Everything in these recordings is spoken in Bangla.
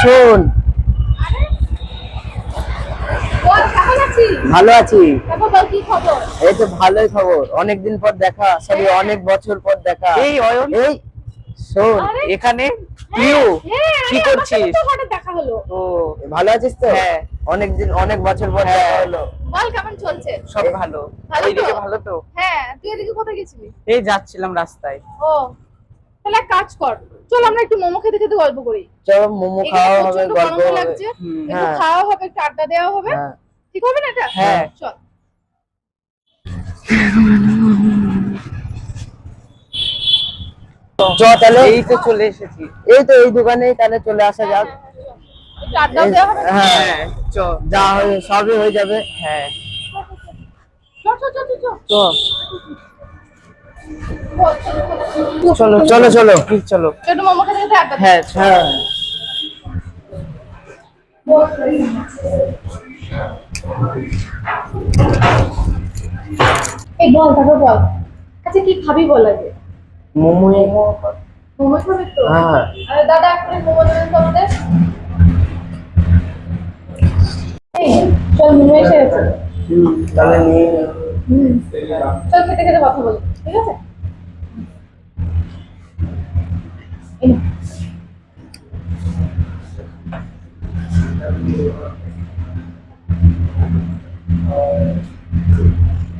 শোন, ভালো আছি। এই তো ভালোই খবর, অনেকদিন পর দেখা, সরি অনেক বছর পর দেখা। এই অয়ন, এই শোন, এখানে তুইও কি করছিস? দেখা হলো। ও ভালো আছিস তো? হ্যাঁ। অনেক বছর পর দেখা হলো। বল কেমন চলছে? সব ভালো। ভালো তো? ওইদিকে ভালো তো? হ্যাঁ, তুই এদিকে কোথায় গেছিলি? এই যাচ্ছিলাম রাস্তায়। ও, তাহলে এক কাজ কর, চল আমরা একটু মোমো খেতে খেতে গল্প করি। চলো মোমো খাওয়া হবে, প্রচন্ড গল্প গরম হবে। লাগছে, একটু হ্যাঁ। খাওয়া হবে, একটু আড্ডা দেওয়া হবে। হ্যাঁ। ঠিক হবে না এটা? হ্যাঁ। চল। তাহলে এই তো চলে এসেছি। এই তো এই দোকানেই তাহলে চলে আসা যাক। একটু আড্ডা দেওয়া হবে। হ্যাঁ, চ। যা হবে সবই হয়ে যাবে। হ্যাঁ চল চল চল চল। তো চলো চলো চলো। চলো। একটু মোমো খেতে খেতে আড্ডা হ্যাঁ হ্যাঁ। এই বল, তারপর বল। আচ্ছা কি খাবি বল আগে? মোমো। মোমো খাবি তো? হ্যাঁ। আরে দাদা একটা মোমো দেবেন তো আমাদের। এই চল, মোমো এসে গেছে। তাহলে নিয়ে চল খেতে খেতে কথা বলি, ঠিক আছে? এই নে।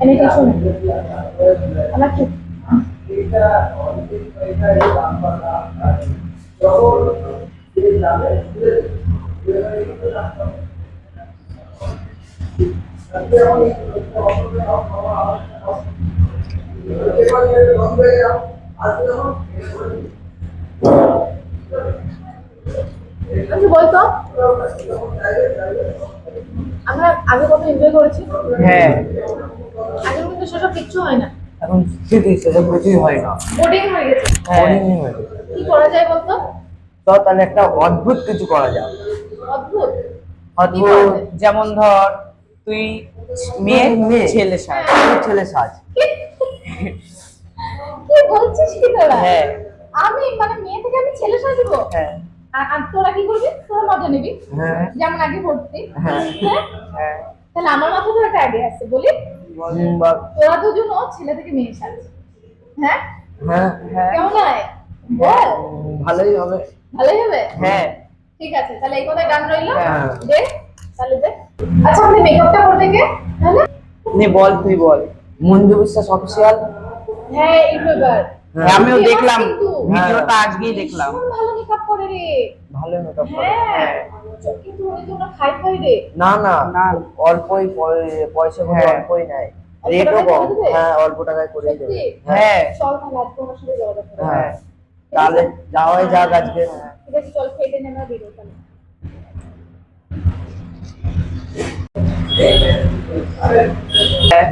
এনে কি শোন, আমার কি আচ্ছা বলতো, আমরা আগে কত এনজয় করেছি। হ্যাঁ। আগে কিন্তু সেসব কিচ্ছু হয় না, এখন সেটা কিছুই হয় না। বোরিং হয়ে গেছে। হ্যাঁ। Boring হয়ে গেছে। কি করা যায় বলতো? তো তাহলে একটা অদ্ভুত কিছু করা যাক। অদ্ভুত। কি করা অদ্ভুত। যায়? যেমন ধর তুই মেয়ে মেয়ে। ছেলে সাজ। ছেলে সাজ। কি বলছিস কি তোরা? হ্যাঁ। আমি মানে মেয়ে থেকে আমি ছেলে সাজবো? হ্যাঁ। আর তোরা কি করবি? তোরা মজা নিবি। হ্যাঁ। যেমন আগে করতি। হ্যাঁ। হ্যাঁ? হ্যাঁ। তাহলে আমার মাথায় তো একটা আইডিয়া আছে, বলি? তোরা দুজনও ছেলে থেকে মেয়ে সাজ। হ্যাঁ? হ্যাঁ। হ্যাঁ। কেমন হয়? বল। ভালোই হবে। ভালোই হবে? হ্যাঁ। ঠিক আছে, তাহলে এই কথাই ডান রইলো। হ্যাঁ। দে, তাহলে দে। আচ্ছা আমাদের মেকআপটা করবে কে? তাহলে? নে বল, তুই বল। মঞ্জু বিশ্বাস অফিসিয়াল। হ্যাঁ, ইউটিউবার। হ্যাঁ, আমিও famous দেখলাম কিন্তু। ভিডিওটা, আজকেই দেখলাম। ভীষণ ভালো মেকআপ করে রে। ভালো মেকআপ করে। হ্যাঁ, কিন্তু উনি তো না খাই খাই রে। না না না। অল্পই পয়সা করে হ্যাঁ। অল্পই নেয়। অল্প রেটও টাকায় কম। করে দেবে? হ্যাঁ, অল্প টাকায় করে দেবে। সত্যি? হ্যাঁ। চল তাহলে আজকে ওনার সাথে যোগাযোগ করি। হ্যাঁ, তাহলে যাওয়াই যাক আজকে। ঠিক আছে, চল খেটে নেমে বেরো তাহলে।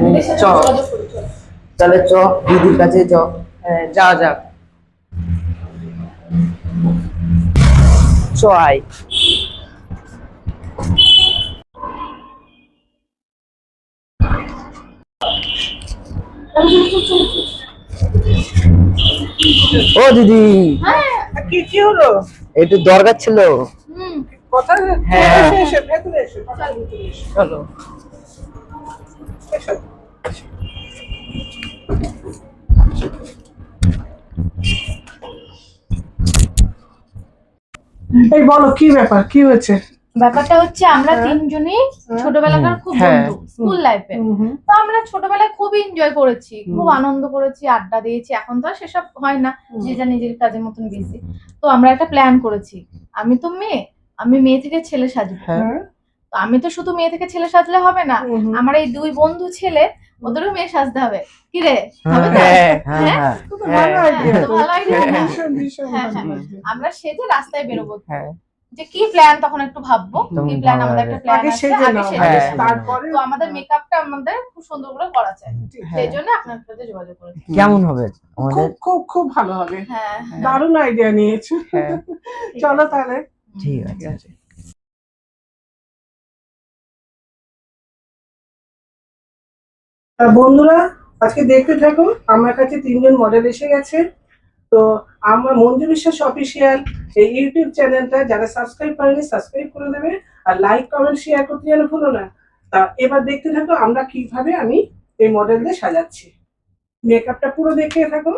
এদের সাথে চ। যোগাযোগ করি, চল। তাহলে চ, দিদির কাছে চ। হ্যাঁ, যা যাক। চ আয়। ও দিদি, হ্যাঁ। কি হলো? একটু দরকার ছিল। হুম। কথা। হ্যাঁ। ভেতরে এসো। চল ভিতরে এসো। চলো। এই বলো কি ব্যাপার, কি হয়েছে? ব্যাপারটা হচ্ছে আমরা তিনজনই ছোটবেলাকার খুব হ্যাঁ। বন্ধু, স্কুল লাইফে। তো আমরা ছোটবেলায় খুব এনজয় করেছি, খুব আনন্দ করেছি, আড্ডা দিয়েছি। এখন তো আর সেসব হয় না, যে যা নিজের কাজের মতন বিজি। তো আমরা একটা প্ল্যান করেছি, আমি তো মেয়ে, আমি মেয়ে থেকে ছেলে সাজবো। হ্যাঁ। তো আমি তো শুধু মেয়ে থেকে ছেলে সাজলে হবে না, আমার এই দুই বন্ধু ছেলে, ওদেরও মেয়ে সাজতে হবে। কি রে, হবে তো? হ্যাঁ। হ্যাঁ হ্যাঁ। তো ভালো আইডিয়া, তো ভালো idea না? ভীষণ ভীষণ হ্যাঁ, ভালো হ্যাঁ। idea। আমরা সেজে রাস্তায় বেরোবো। হ্যাঁ। যে কি প্ল্যান তখন একটু ভাববো, কি প্ল্যান, ভাবা আমাদের যাবে। একটা প্ল্যান আগে আছে, সেজে আগে নাও, সেজে হ্যাঁ। নাও। তারপরে তো আমাদের মেকআপটা আমাদের খুব সুন্দর করে করা চাই, হ্যাঁ। সেই জন্য আপনার সাথে যোগাযোগ করেছি। কেমন হবে আমাদের? খুব খুব খুব ভালো হবে। হ্যাঁ, হ্যাঁ। দারুণ আইডিয়া নিয়েছো। হ্যাঁ। চলো তাহলে। ঠিক ঠিক আছে। আছে। বন্ধুরা, আজকে দেখতে থাকো, আমার কাছে তিনজন মডেল এসে গেছে। তো আমার মঞ্জু বিশ্বাস অফিসিয়াল এই ইউটিউব চ্যানেলটা যারা সাবস্ক্রাইব করেনি সাবস্ক্রাইব করে দেবে, আর লাইক কমেন্ট শেয়ার করতে যেন ভুলো না। তা এবার দেখতে থাকো আমরা কিভাবে আমি এই মডেলদের সাজাচ্ছি। মেকআপটা পুরো দেখতে থাকো।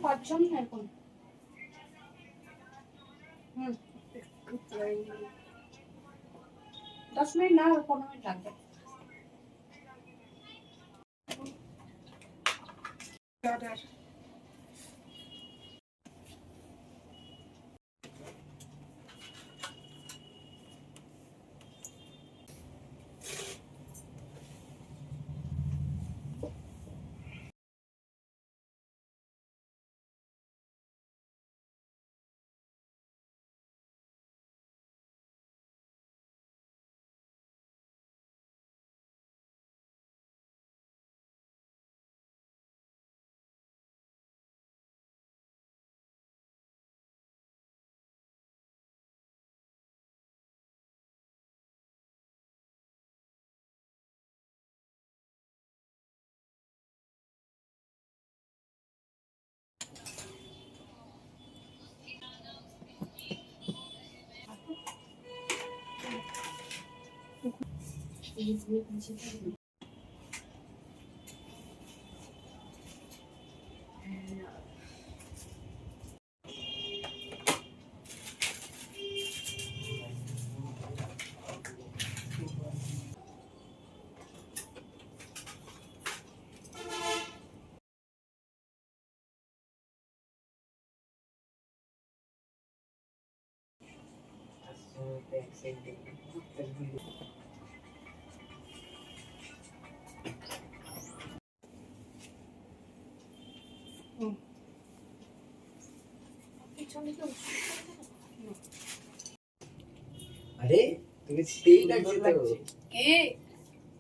পাঁচজন এখন হুম 10 মিনিট না 15 মিনিট লাগবে। আরে তুমি সেই লাগছে তো। কে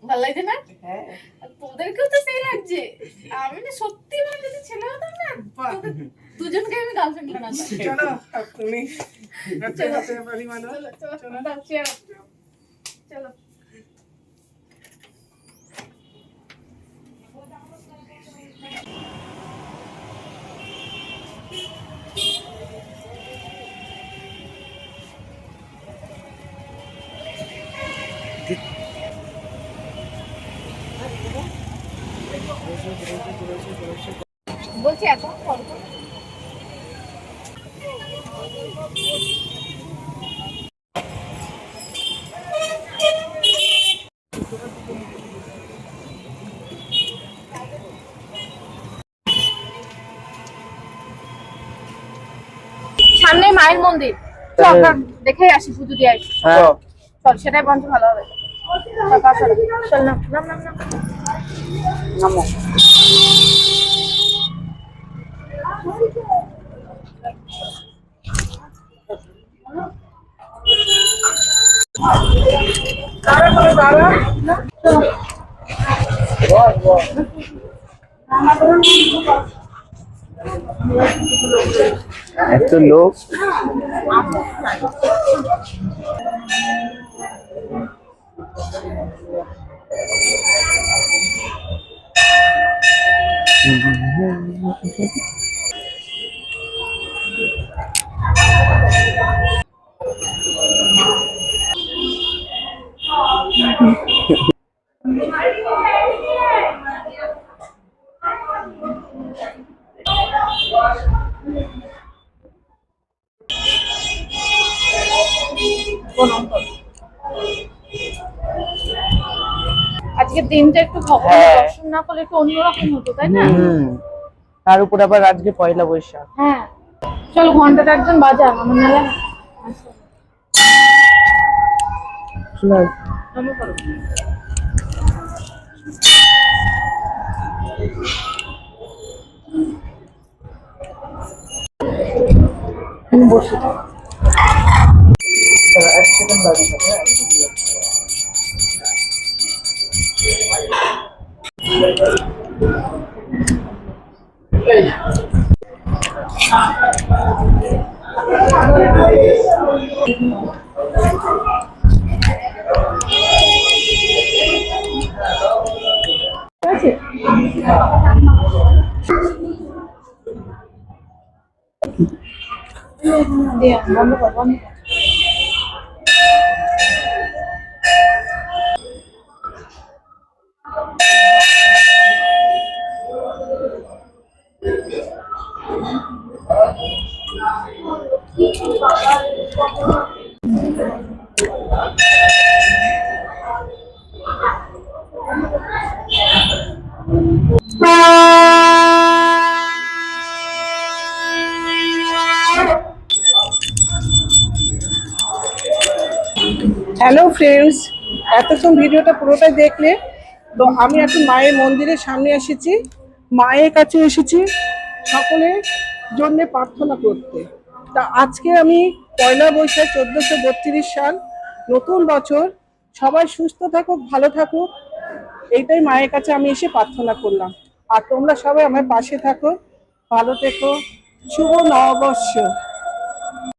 ভালো লাগছে না? হ্যাঁ আর তোদেরকেও তো সেই লাগছে। আমি না সত্যি মানে যদি ছেলে হতাম না দুজনকে আমি গার্লফ্রেন্ড বানাতাম। চলো তুমি হাতে হাতে বাড়ি বানাও। চলো দাও, চেয়ার আপ। চলো বলছি এখন কল করো। সামনে মায়ের মন্দির, চল আমরা দেখে আসি, পুজো দিয়ে আসি। হ্যাঁ চল, সেটাই বঞ্চ ভালো হবে। চল, চল, চল, নাম নাম নাম নাম। নামো। এত লোক। আজকের দিনটা একটু ভগবানের হ্যাঁ। দর্শন না করলে একটু অন্যরকম হতো, তাই না? তার উপর আবার আজকে পয়লা বৈশাখ। হ্যাঁ, চল ঘন্টাটা একজন বাজা, আমার নালে নামো করো। বসে এক সেকেন্ড দাঁড়িয়ে থাকে। দিয়ে বন্ধ কর, বন্ধ কর। হ্যালো ফ্রেন্ডস, এতক্ষণ ভিডিওটা পুরোটাই দেখলে। তো আমি এখন মায়ের মন্দিরের সামনে এসেছি, মায়ের কাছে এসেছি সকলের জন্য প্রার্থনা করতে। তা আজকে আমি পয়লা বৈশাখ 1432 সাল, নতুন বছর, সবাই সুস্থ থাকুক, ভালো থাকুক, এইটাই মায়ের কাছে আমি এসে প্রার্থনা করলাম। আর তোমরা সবাই আমার পাশে থাকো, ভালো থেকো। শুভ নববর্ষ।